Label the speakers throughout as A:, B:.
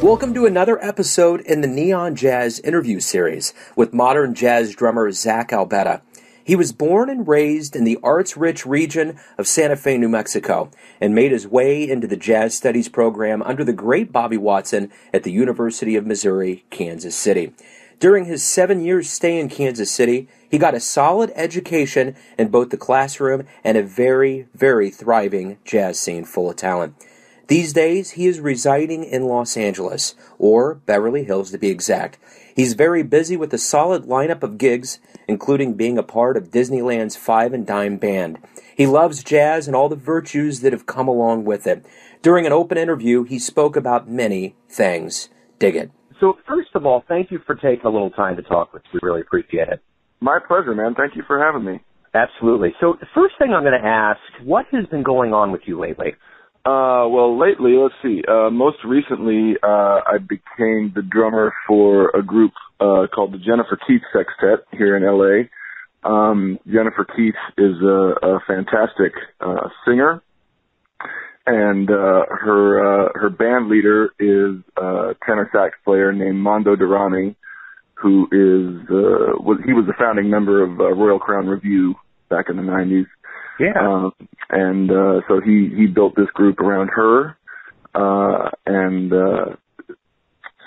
A: Welcome to another episode in the Neon Jazz interview series with modern jazz drummer Zack Albetta. He was born and raised in the arts-rich region of Santa Fe, New Mexico, and made his way into the jazz studies program under the great Bobby Watson at the University of Missouri, Kansas City. During his 7-year stay in Kansas City, he got a solid education in both the classroom and a very, very thriving jazz scene full of talent. These days, he is residing in Los Angeles, or Beverly Hills to be exact. He's very busy with a solid lineup of gigs, including being a part of Disneyland's Five and Dime Band. He loves jazz and all the virtues that have come along with it. During an open interview, he spoke about many things. Dig it. So, first of all, thank you for taking a little time to talk with us. We really appreciate it.
B: My pleasure, man. Thank you for having me.
A: Absolutely. So, the first thing I'm going to ask, what has been going on with you lately?
B: Well, lately, let's see. Most recently, I became the drummer for a group called the Jennifer Keith Sextet here in L.A. Jennifer Keith is a fantastic singer, and her band leader is a tenor sax player named Mondo Durrani, who he was the founding member of Royal Crown Revue back in the 90s.
A: Yeah.
B: So he built this group around her. And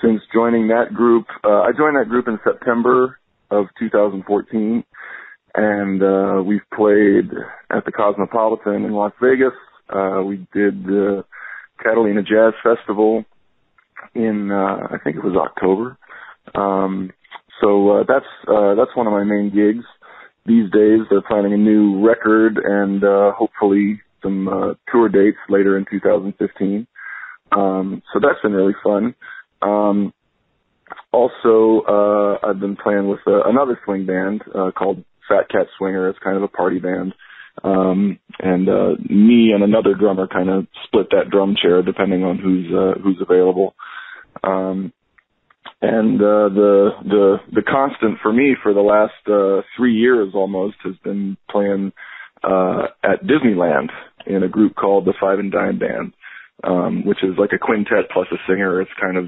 B: since joining that group, I joined that group in September of 2014. And we've played at the Cosmopolitan in Las Vegas. We did the Catalina Jazz Festival in, I think it was October. So that's one of my main gigs. These days, they're planning a new record and hopefully some tour dates later in 2015. So that's been really fun. Also, I've been playing with another swing band called Fat Cat Swinger. It's kind of a party band. And me and another drummer kind of split that drum chair depending on who's available. And the constant for me for the last 3 years almost has been playing at Disneyland in a group called the Five and Dime Band, which is like a quintet plus a singer. It's kind of,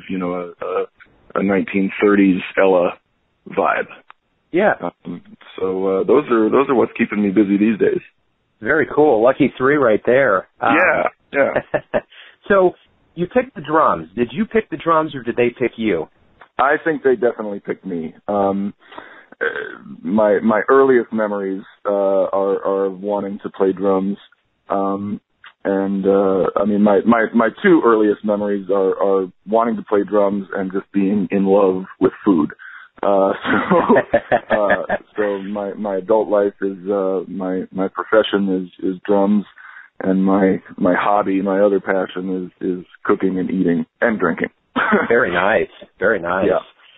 B: a 1930s Ella vibe.
A: Yeah.
B: So those are what's keeping me busy these days.
A: Very cool. Lucky three right there.
B: Yeah.
A: So you picked the drums. Did you pick the drums or did they pick you?
B: I think they definitely picked me. My earliest memories are wanting to play drums, and I mean my two earliest memories are wanting to play drums and just being in love with food. So my adult life is my profession is drums, and my hobby, my other passion is cooking and eating and drinking.
A: Very nice. Very nice.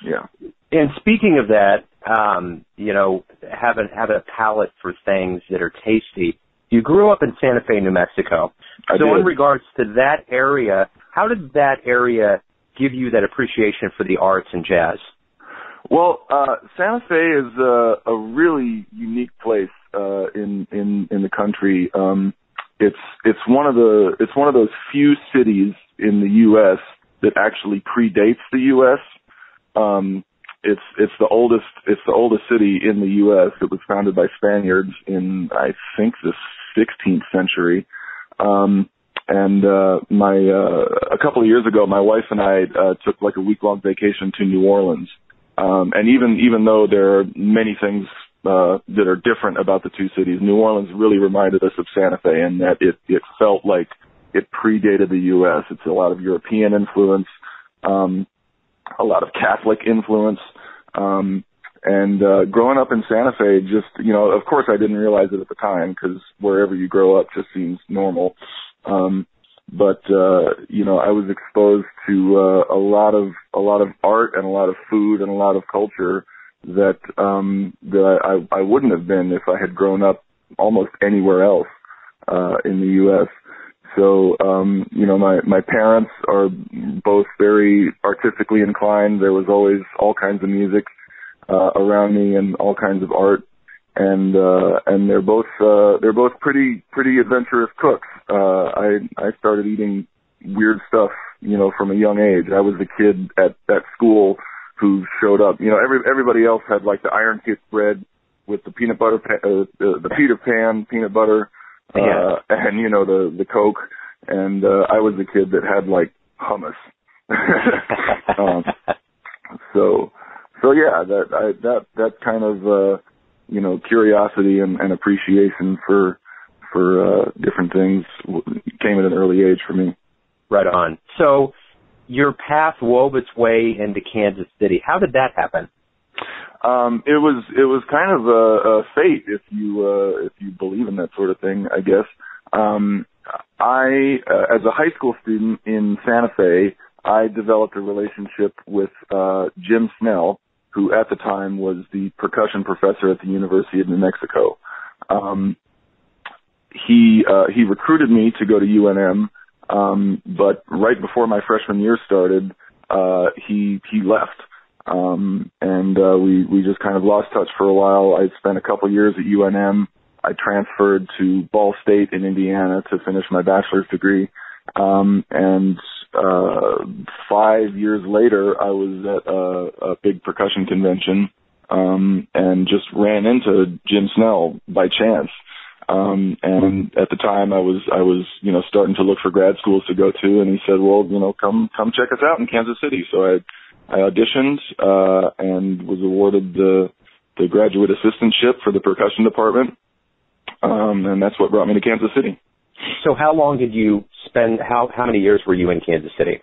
B: Yeah.
A: And speaking of that, having a palate for things that are tasty, you grew up in Santa Fe, New Mexico.
B: I
A: so
B: did.
A: In regards to that area, how did that area give you that appreciation for the arts and jazz?
B: Well, Santa Fe is a really unique place in the country. It's one of those few cities in the U.S. that actually predates the U.S. It's the oldest city in the U.S. It was founded by Spaniards in, I think, the 16th century. A couple of years ago, my wife and I took like a week-long vacation to New Orleans. And even though there are many things that are different about the two cities, New Orleans really reminded us of Santa Fe in that it felt like it predated the U.S. It's a lot of European influence, a lot of Catholic influence, and growing up in Santa Fe, just, of course I didn't realize it at the time because wherever you grow up just seems normal. But I was exposed to a lot of art and a lot of food and a lot of culture that I wouldn't have been if I had grown up almost anywhere else in the U.S. So, my parents are both very artistically inclined. There was always all kinds of music around me and all kinds of art. And they're both pretty adventurous cooks. I started eating weird stuff from a young age. I was the kid at school who showed up. Everybody else had like the Iron Kiss bread with the peanut butter, the Peter Pan peanut butter, and the Coke, and I was the kid that had like hummus. So yeah, that kind of curiosity and appreciation for different things came at an early age for me.
A: Right on. So your path wove its way into Kansas City. How did that happen?
B: It was kind of a fate, if you believe in that sort of thing, I guess. I as a high school student in Santa Fe, I developed a relationship with Jim Snell, who at the time was the percussion professor at the University of New Mexico. He recruited me to go to UNM, but right before my freshman year started, he left. And we just kind of lost touch for a while. I spent a couple years at UNM. I transferred to Ball State in Indiana to finish my bachelor's degree. And 5 years later, I was at a big percussion convention, and just ran into Jim Snell by chance. And at the time I was, starting to look for grad schools to go to, and he said, well, come check us out in Kansas City. So I auditioned, and was awarded the graduate assistantship for the percussion department. And that's what brought me to Kansas City.
A: So how long did you spend, how many years were you in Kansas City?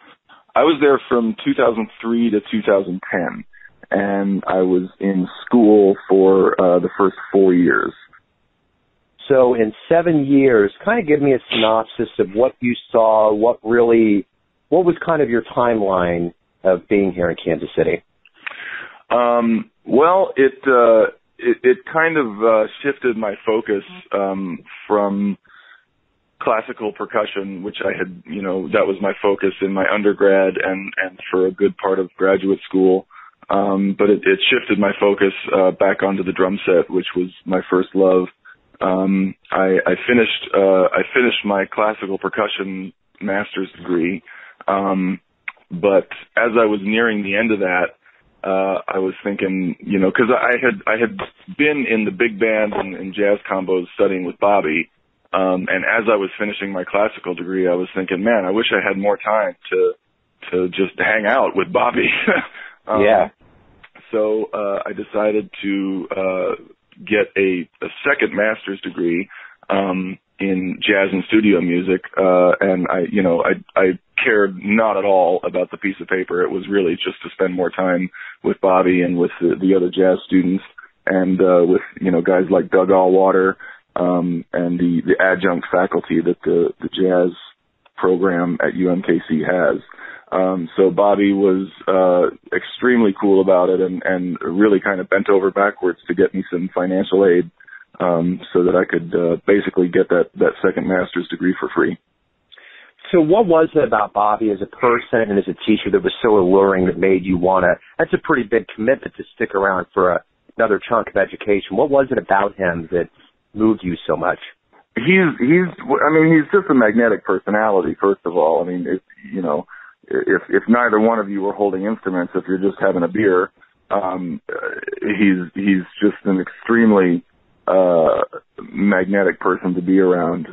B: I was there from 2003 to 2010, and I was in school for the first 4 years.
A: So in 7 years, kind of give me a synopsis of what you saw, what was kind of your timeline of being here in Kansas City?
B: Well, it kind of shifted my focus from classical percussion, which I had, that was my focus in my undergrad and for a good part of graduate school. But it shifted my focus back onto the drum set, which was my first love. I finished my classical percussion master's degree. But as I was nearing the end of that, I was thinking, cause I had been in the big band and jazz combos studying with Bobby. And as I was finishing my classical degree, I was thinking, man, I wish I had more time to just hang out with Bobby.
A: Yeah.
B: So, I decided to, get a second master's degree, in jazz and studio music. And I cared not at all about the piece of paper. It was really just to spend more time with Bobby and with the other jazz students and, with, guys like Doug Allwater, and the adjunct faculty that the jazz program at UMKC has. So Bobby was extremely cool about it and really kind of bent over backwards to get me some financial aid, so that I could basically get that second master's degree for free.
A: So what was it about Bobby as a person and as a teacher that was so alluring that made you that's a pretty big commitment to stick around for another chunk of education. What was it about him that moved you so much?
B: He's just a magnetic personality, first of all. I mean, if neither one of you were holding instruments, if you're just having a beer, he's just an extremely magnetic person to be around.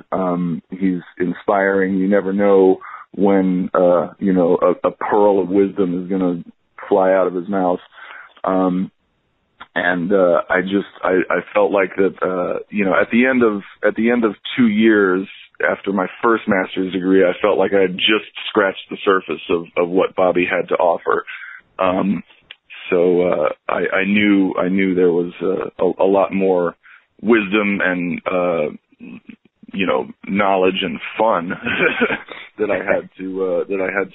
B: He's inspiring. You never know when a pearl of wisdom is going to fly out of his mouth. And I felt like that at the end of 2 years after my first master's degree, I felt like I had just scratched the surface of what Bobby had to offer. So I knew there was a lot more wisdom and knowledge and fun that I had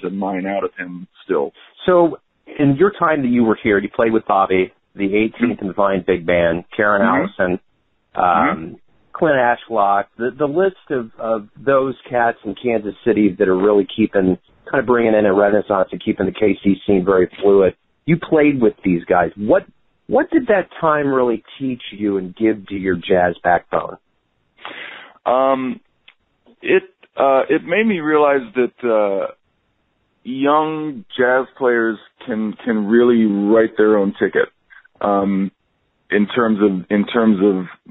B: to mine out of him still.
A: So in your time that you were here, you played with Bobby, the 18th and Vine Big Band, Karen Allison, Clint Ashlock, the list of those cats in Kansas City that are really kind of bringing in a renaissance and keeping the KC scene very fluid. You played with these guys. What did that time really teach you and give to your jazz backbone?
B: It made me realize that young jazz players can really write their own ticket in terms of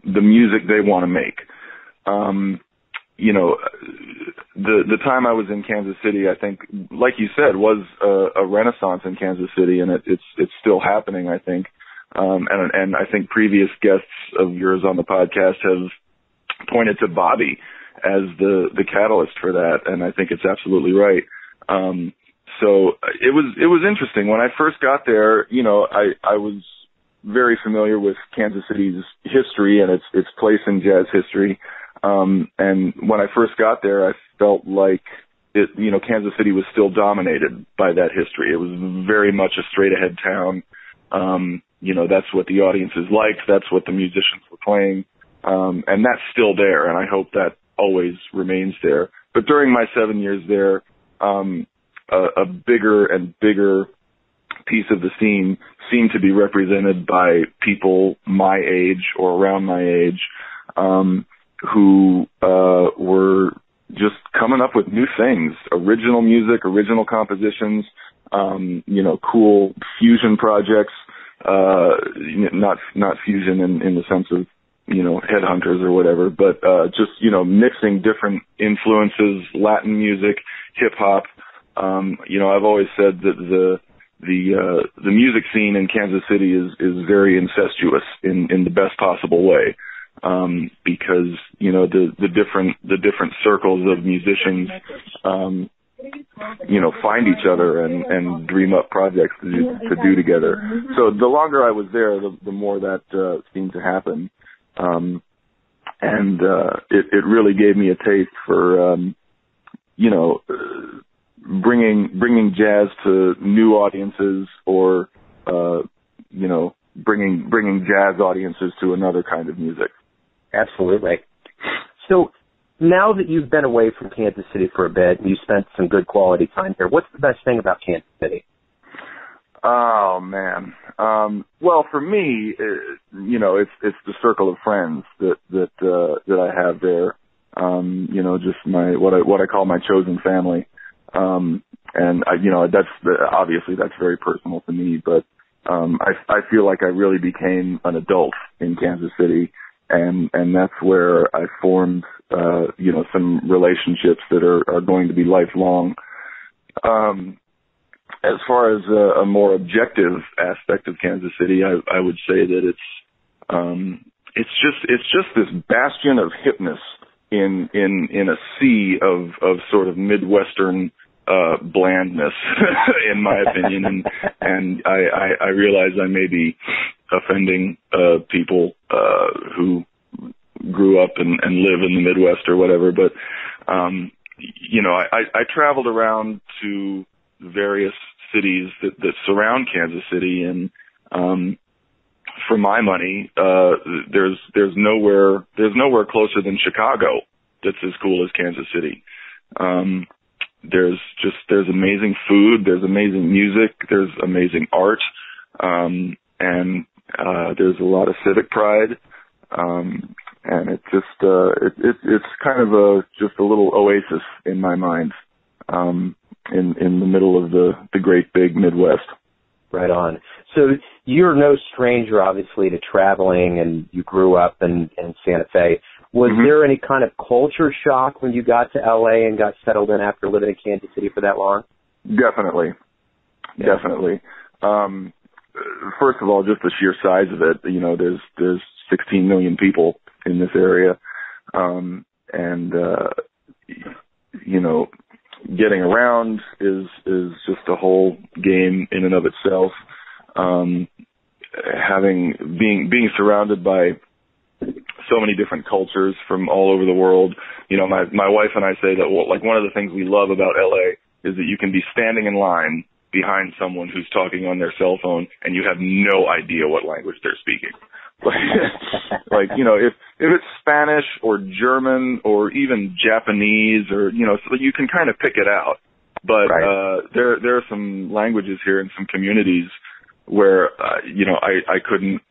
B: the music they want to make. The time I was in Kansas City, I think, like you said, was a renaissance in Kansas City, and it's still happening, I think. And I think previous guests of yours on the podcast have pointed to Bobby as the catalyst for that, and I think it's absolutely right. So it was interesting. When I first got there, I was very familiar with Kansas City's history and its place in jazz history. And when I first got there, I felt like Kansas City was still dominated by that history. It was very much a straight ahead town. That's what the audiences liked. That's what the musicians were playing. And that's still there. And I hope that always remains there. But during my 7 years there, a bigger and bigger piece of the scene seemed to be represented by people my age or around my age, who were just coming up with new things, original music, original compositions, cool fusion projects, not fusion in the sense of, headhunters or whatever, but just, mixing different influences, Latin music, hip hop. I've always said that the music scene in Kansas City is very incestuous in the best possible way. Because, the different circles of musicians, find each other and dream up projects to do together. So the longer I was there, the more that seemed to happen. It really gave me a taste for, bringing jazz to new audiences or, bringing jazz audiences to another kind of music.
A: Absolutely. So now that you've been away from Kansas City for a bit and you spent some good quality time here, what's the best thing about Kansas City?
B: Oh, man. Well, for me, it's the circle of friends that I have there. Just what I call my chosen family. That's very personal to me, but I feel like I really became an adult in Kansas City. And that's where I formed, some relationships that are going to be lifelong. As far as a more objective aspect of Kansas City, I would say that it's just this bastion of hipness in a sea of sort of Midwestern blandness, in my opinion, and I realize I may be offending people who grew up and live in the Midwest or whatever, but I traveled around to various cities that surround Kansas City, and for my money, there's nowhere closer than Chicago that's as cool as Kansas City. There's amazing food, there's amazing music, there's amazing art, and there's a lot of civic pride, and it's just it's kind of just a little oasis in my mind, in the middle of the great big Midwest.
A: Right on. So you're no stranger, obviously, to traveling, and you grew up in Santa Fe. Was there any kind of culture shock when you got to L.A. and got settled in after living in Kansas City for that long?
B: Definitely. Yeah. Definitely. First of all, just the sheer size of it. There's 16 million people in this area. Getting around is just a whole game in and of itself. Being surrounded by so many different cultures from all over the world. My wife and I say that one of the things we love about LA is that you can be standing in line behind someone who's talking on their cell phone and you have no idea what language they're speaking. If it's Spanish or German or even Japanese or, so you can kind of pick it out. But, right. There are some languages here in some communities where, I couldn't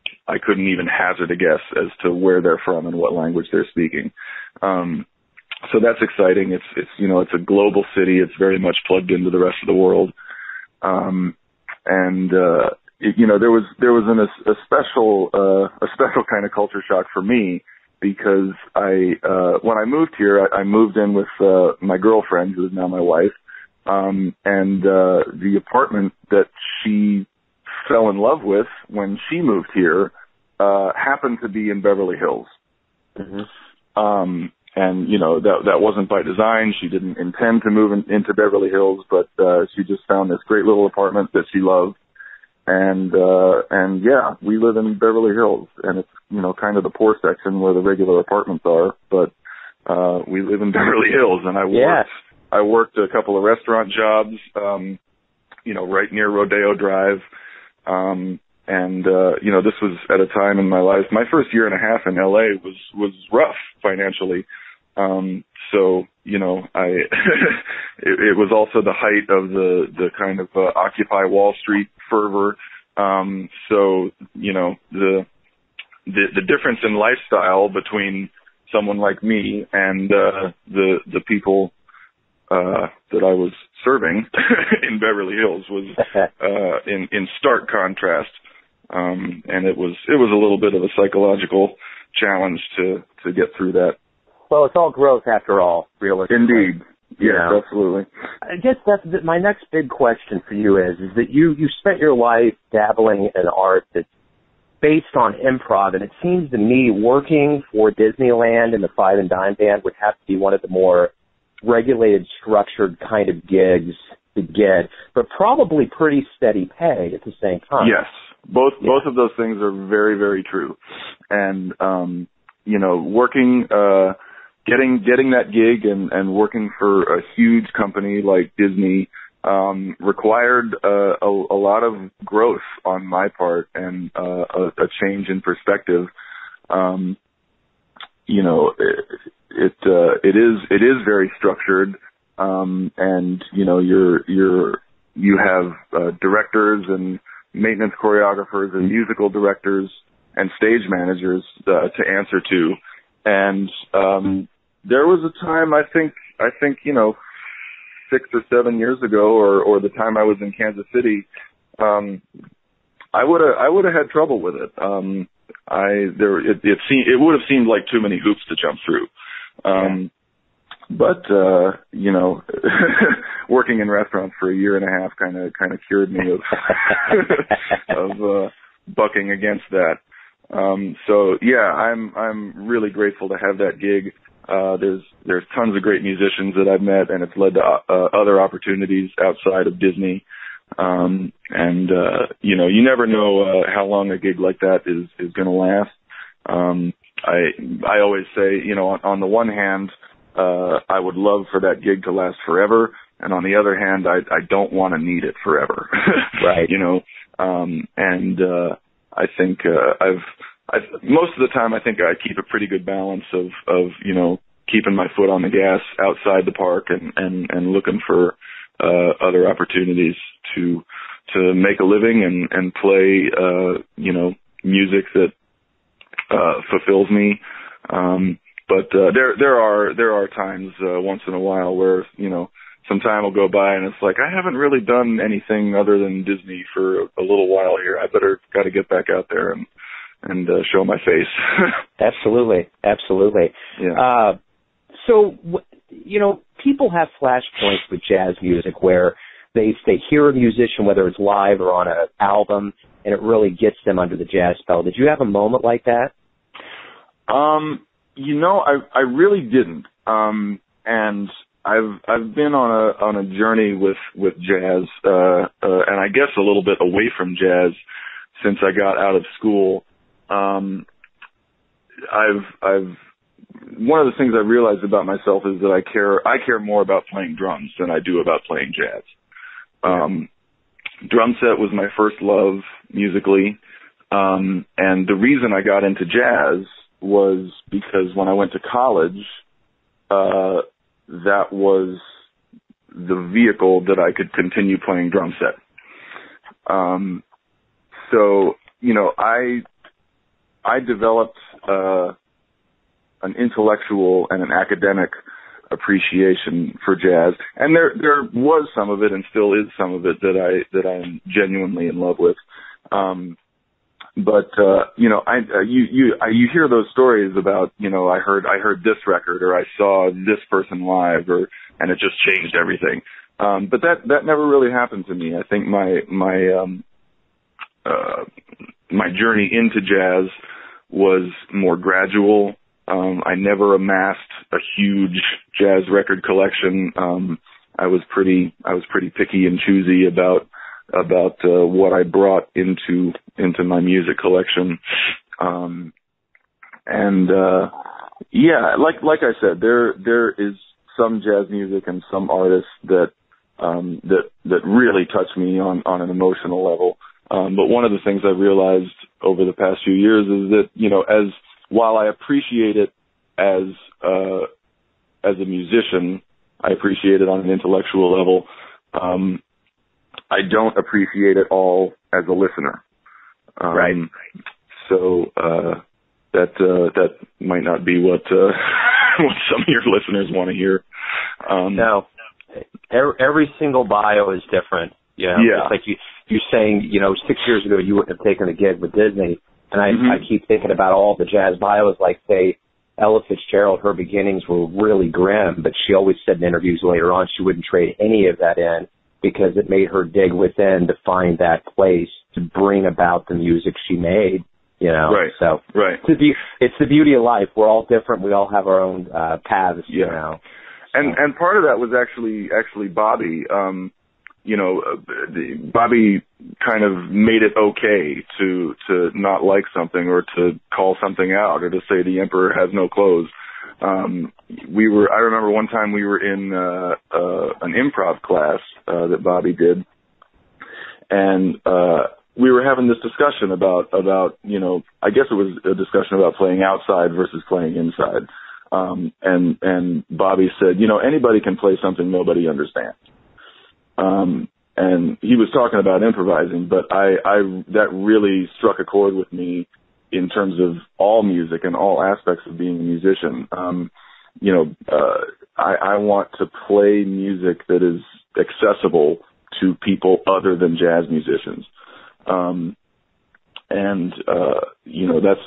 B: even hazard a guess as to where they're from and what language they're speaking. So that's exciting. It's it's a global city. It's very much plugged into the rest of the world. There was a special kind of culture shock for me, because when I moved here, I moved in with my girlfriend, who is now my wife, and the apartment that she fell in love with when she moved here happened to be in Beverly Hills. Mm-hmm. And that wasn't by design. She didn't intend to move into Beverly Hills, but she just found this great little apartment that she loved. And yeah, we live in Beverly Hills, and it's, kind of the poor section where the regular apartments are, but, we live in Beverly Hills, and I worked a couple of restaurant jobs, right near Rodeo Drive. This was at a time in my life, my first year and a half in LA was rough financially. It was also the height of the kind of, Occupy Wall Street fervor. The difference in lifestyle between someone like me and, the people, that I was serving in Beverly Hills was, in stark contrast. And it was a little bit of a psychological challenge to get through that.
A: Well, it's all growth after all, realistically.
B: Indeed. Yes, absolutely.
A: I guess that's my next big question for you is that you spent your life dabbling in art that's based on improv, and it seems to me working for Disneyland and the Five and Dime Band would have to be one of the more regulated, structured kind of gigs to get, but probably pretty steady pay at the same time.
B: Yes. Both of those things are very, very true. And, working, getting that gig and working for a huge company like Disney, required, a lot of growth on my part and, a change in perspective. It is very structured. And, you have, directors and maintenance choreographers and musical directors and stage managers to answer to. And there was a time, I think 6 or 7 years ago, or the time I was in Kansas City, I would have had trouble with it. It would have seemed like too many hoops to jump through. But working in restaurants for a year and a half kind of cured me of bucking against that. I'm really grateful to have that gig. There's tons of great musicians that I've met, and it's led to other opportunities outside of Disney. You never know how long a gig like that is going to last. I always say, on the one hand, I would love for that gig to last forever, and on the other hand, I don't want to need it forever.
A: Right.
B: I think most of the time I think I keep a pretty good balance of keeping my foot on the gas outside the park and looking for other opportunities to make a living and play music that fulfills me. But there are times once in a while where some time will go by and it's like I haven't really done anything other than Disney for a little while here. I got to get back out there and show my face. Absolutely.
A: Yeah. So people have flashpoints with jazz music where they hear a musician, whether it's live or on an album, and it really gets them under the jazz spell. Did you have a moment like that?
B: I really didn't. And I've been on a journey with jazz, and I guess a little bit away from jazz since I got out of school. One of the things I've realized about myself is that I care more about playing drums than I do about playing jazz. Drum set was my first love musically. And the reason I got into jazz was because when I went to college, that was the vehicle that I could continue playing drum set. I developed an intellectual and an academic appreciation for jazz, and there was some of it, and still is some of it that I'm genuinely in love with. But you hear those stories about, I heard this record, or I saw this person live, and it just changed everything. But that never really happened to me. I think my journey into jazz was more gradual. I never amassed a huge jazz record collection. I was pretty picky and choosy about what I brought into my music collection. Like I said, there is some jazz music and some artists that really touch me on an emotional level. But one of the things I've realized over the past few years is that, while I appreciate it as a musician, I appreciate it on an intellectual level, I don't appreciate it all as a listener.
C: Right.
B: So that might not be what some of your listeners want to hear.
C: No. Every single bio is different. Yeah. It's like you're saying, 6 years ago you wouldn't have taken a gig with Disney. And I keep thinking about all the jazz bios, like, say, Ella Fitzgerald, her beginnings were really grim, but she always said in interviews later on she wouldn't trade any of that in because it made her dig within to find that place to bring about the music she made,
B: Right.
C: So
B: right.
C: It's the beauty of life. We're all different. We all have our own paths,
B: And part of that was actually Bobby. Bobby kind of made it okay to not like something or to call something out or to say the emperor has no clothes. I remember one time we were in an improv class that Bobby did, and we were having this discussion about I guess it was a discussion about playing outside versus playing inside. And Bobby said, anybody can play something nobody understands. And he was talking about improvising, but that really struck a chord with me in terms of all music and all aspects of being a musician. I want to play music that is accessible to people other than jazz musicians.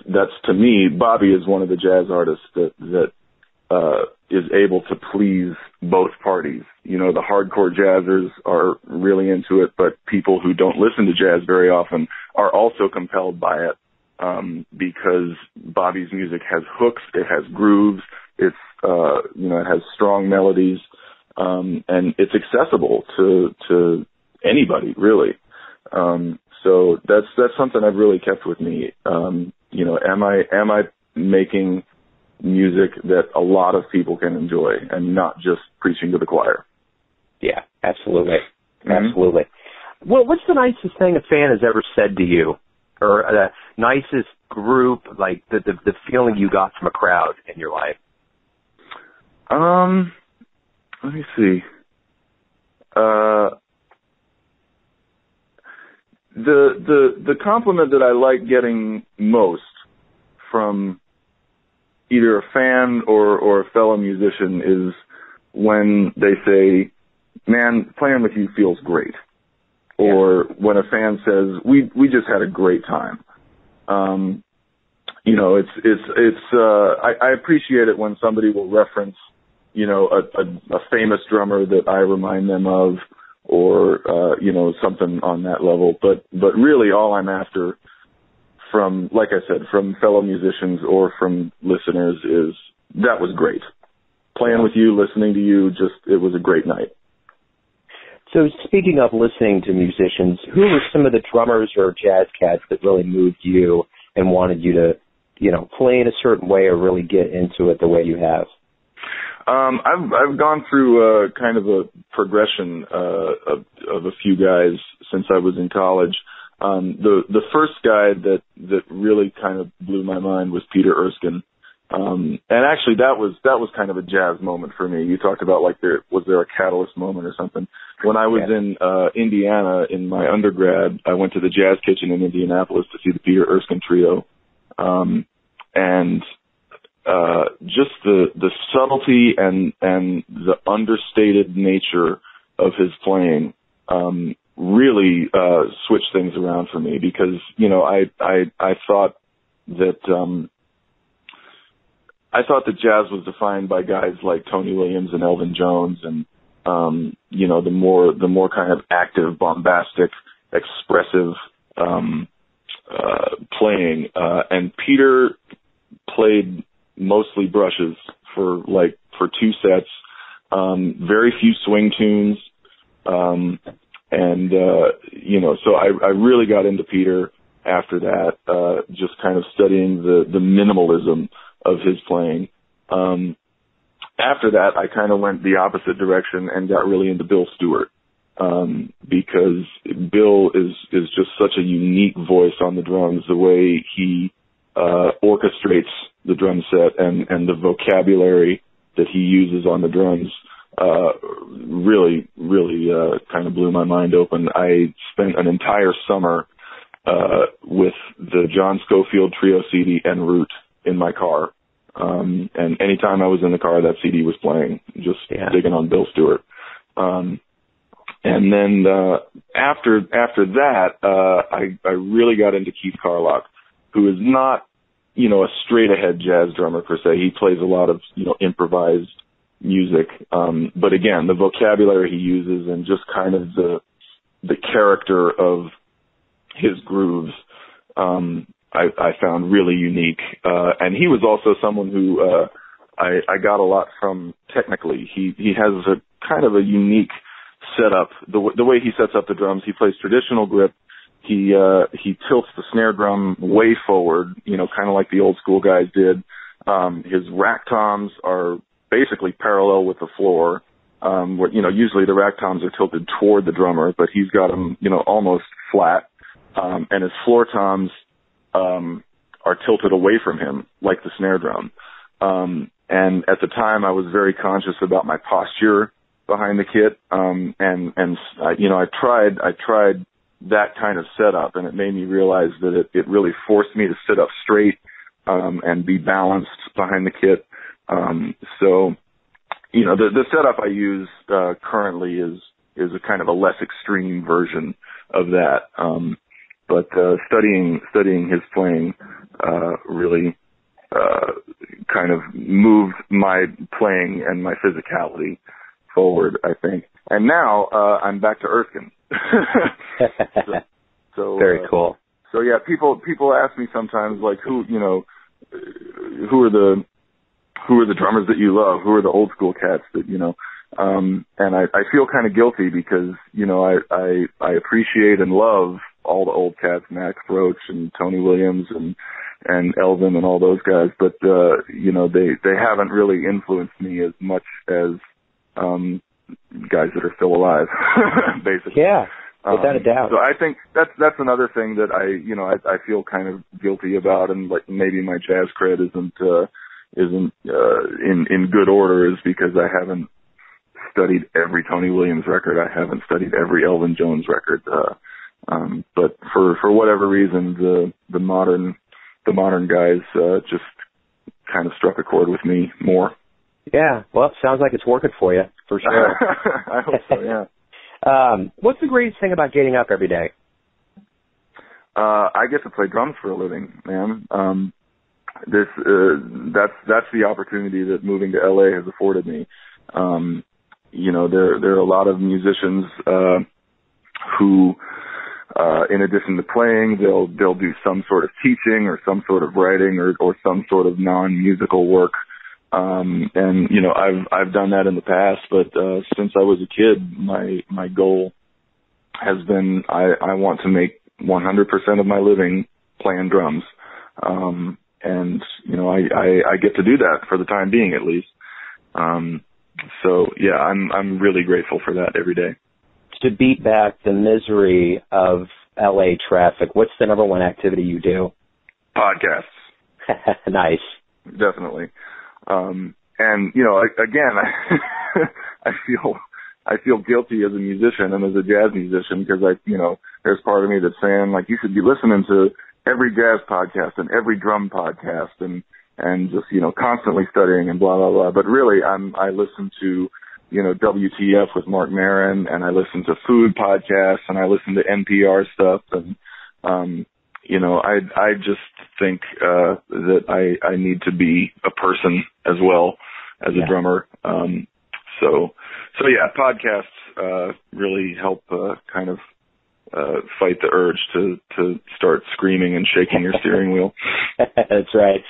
B: That's to me, Bobby is one of the jazz artists that is able to please both parties. The hardcore jazzers are really into it, but people who don't listen to jazz very often are also compelled by it, because Bobby's music has hooks, it has grooves, it has strong melodies, and it's accessible to anybody, really. So that's something I've really kept with me. Am I making music that a lot of people can enjoy and not just preaching to the choir?
C: Yeah, absolutely. Mm-hmm. Absolutely. Well, what's the nicest thing a fan has ever said to you, or the nicest group, like the feeling you got from a crowd in your life?
B: Let me see. The compliment that I like getting most from either a fan or a fellow musician is when they say, "Man, playing with you feels great," or when a fan says, "We just had a great time." I appreciate it when somebody will reference, a famous drummer that I remind them of, or something on that level. But really, all I'm after from, like I said, from fellow musicians or from listeners is, that was great. Playing with you, listening to you, it was a great night.
C: So speaking of listening to musicians, who were some of the drummers or jazz cats that really moved you and wanted you to, play in a certain way or really get into it the way you have?
B: I've gone through kind of a progression of a few guys since I was in college. The first guy that really kind of blew my mind was Peter Erskine. And actually that was kind of a jazz moment for me. You talked about was there a catalyst moment or something? When I was in Indiana in my undergrad, I went to the Jazz Kitchen in Indianapolis to see the Peter Erskine Trio. just the subtlety and the understated nature of his playing really switched things around for me, because I thought that jazz was defined by guys like Tony Williams and Elvin Jones, and the more kind of active, bombastic, expressive playing, and Peter played mostly brushes for 2 sets, very few swing tunes, so I really got into Peter after that, just kind of studying the minimalism of his playing. After that, I kind of went the opposite direction and got really into Bill Stewart, because Bill is just such a unique voice on the drums, the way he orchestrates the drum set and the vocabulary that he uses on the drums really kind of blew my mind open. I spent an entire summer with the John Scofield Trio CD en route in my car. And anytime I was in the car, that CD was playing, just digging on Bill Stewart. And then after that, I really got into Keith Carlock, who is not, a straight-ahead jazz drummer per se. He plays a lot of, improvised music. But again, the vocabulary he uses and just kind of the character of his grooves, I found really unique. And he was also someone who I got a lot from technically. He has a kind of a unique setup. The way he sets up the drums, he plays traditional grip. He tilts the snare drum way forward, kind of like the old school guys did. His rack toms are basically parallel with the floor. Usually the rack toms are tilted toward the drummer, but he's got them, almost flat. And his floor toms are tilted away from him, like the snare drum. And at the time, I was very conscious about my posture behind the kit. I tried that kind of setup, and it made me realize that it really forced me to sit up straight and be balanced behind the kit. The setup I use currently is a kind of a less extreme version of that. But studying his playing really kind of moved my playing and my physicality forward, I think. And now I'm back to Erskine. so
C: very cool.
B: So yeah, people ask me sometimes, like, who are the drummers that you love? Who are the old school cats that and I feel kind of guilty because I appreciate and love all the old cats, Max Roach and Tony Williams and Elvin and all those guys, but they haven't really influenced me as much as guys that are still alive, basically.
C: Yeah, without a doubt.
B: So I think that's another thing that I feel kind of guilty about, and like maybe my jazz cred isn't in good order, is because I haven't studied every Tony Williams record. I haven't studied every Elvin Jones record. But for whatever reason, the modern guys just kind of struck a chord with me more.
C: Yeah, well, it sounds like it's working for you, for sure.
B: I hope so, yeah.
C: What's the greatest thing about getting up every day?
B: I get to play drums for a living, man. That's the opportunity that moving to LA has afforded me. There are a lot of musicians who, in addition to playing, they'll do some sort of teaching or some sort of writing or some sort of non-musical work. I've done that in the past, but since I was a kid, my goal has been I want to make 100% of my living playing drums. I get to do that for the time being, at least. So yeah, I'm really grateful for that every day.
C: To beat back the misery of LA traffic, what's the number one activity you do?
B: Podcasts.
C: Nice.
B: Definitely. Again, I feel guilty as a musician and as a jazz musician because there's part of me that's saying, like, you should be listening to every jazz podcast and every drum podcast and and just, constantly studying and blah, blah, blah. But really, I listen to, WTF with Mark Maron, and I listen to food podcasts, and I listen to NPR stuff. And, I just think, that I need to be a person as well as a drummer. So yeah, podcasts, really help, kind of, fight the urge to start screaming and shaking your steering wheel.
C: That's right.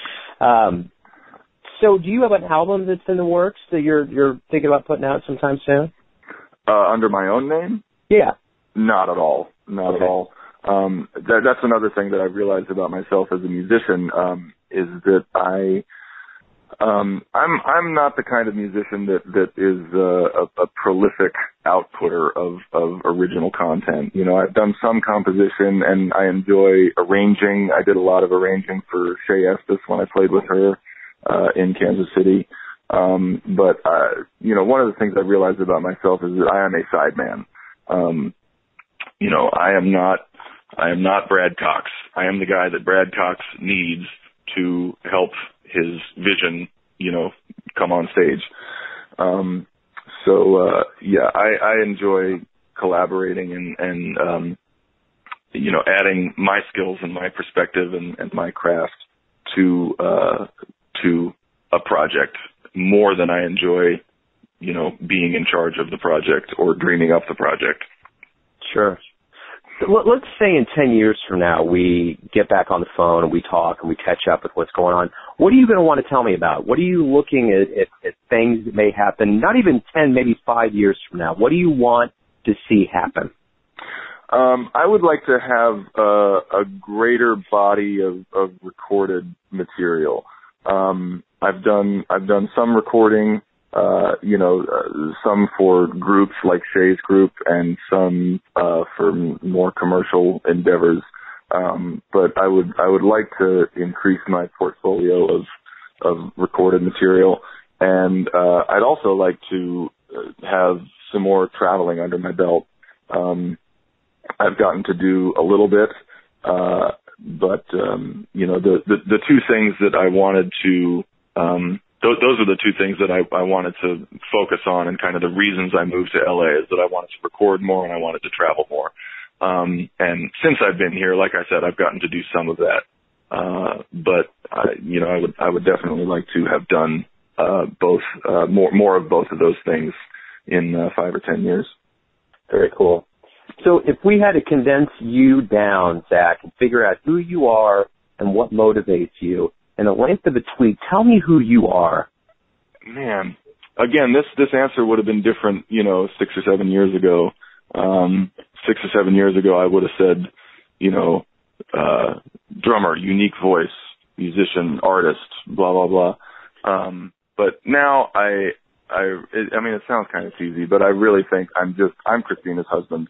C: So do you have an album that's in the works that you're thinking about putting out sometime soon?
B: Under my own name?
C: Yeah.
B: Not at all. Not at all. That's another thing that I've realized about myself as a musician, is that I'm not the kind of musician that is a prolific outputter of original content. I've done some composition and I enjoy arranging. I did a lot of arranging for Shay Estes when I played with her in Kansas City. But one of the things I've realized about myself is that I am a sideman. I am not Brad Cox. I am the guy that Brad Cox needs to help his vision, come on stage. I enjoy collaborating and adding my skills and my perspective and my craft to a project more than I enjoy, being in charge of the project or dreaming up the project.
C: Sure. Let's say in 10 years from now, we get back on the phone and we talk and we catch up with what's going on. What are you going to want to tell me about? What are you looking at things that may happen, not even 10, maybe 5 years from now? What do you want to see happen?
B: I would like to have a greater body of recorded material. I've done some recording, some for groups like Shay's group and some for more commercial endeavors. But I would like to increase my portfolio of recorded material, and I'd also like to have some more traveling under my belt. I've gotten to do a little bit, but the two things that I wanted to those are the two things that I wanted to focus on, and kind of the reasons I moved to LA is that I wanted to record more and I wanted to travel more. And since I've been here, like I said, I've gotten to do some of that. But I would definitely like to have done both, more of both of those things in 5 or 10 years.
C: Very cool. So if we had to condense you down, Zach, and figure out who you are and what motivates you in the length of a tweet, tell me who you are.
B: Man, again, this answer would have been different, 6 or 7 years ago. 6 or 7 years ago, I would have said, drummer, unique voice, musician, artist, blah, blah, blah. But now it sounds kind of cheesy, but I really think I'm Christina's husband.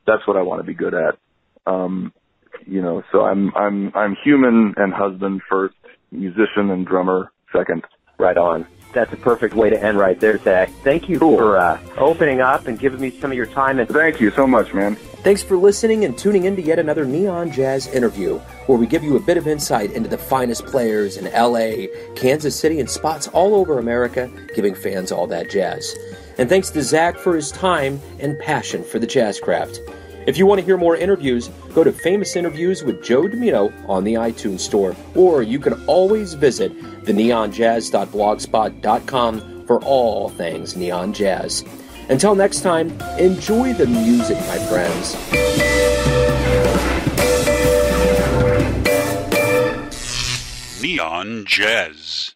B: That's what I want to be good at. So I'm human and husband first, musician and drummer second.
C: Right on. That's a perfect way to end right there, Zach. Thank you for opening up and giving me some of your time. And
B: thank you so much, man.
A: Thanks for listening and tuning in to yet another Neon Jazz interview, where we give you a bit of insight into the finest players in LA, Kansas City, and spots all over America, giving fans all that jazz. And thanks to Zach for his time and passion for the jazz craft. If you want to hear more interviews, go to Famous Interviews with Joe Dimino on the iTunes Store, or you can always visit theneonjazz.blogspot.com for all things neon jazz. Until next time, enjoy the music, my friends.
D: Neon Jazz.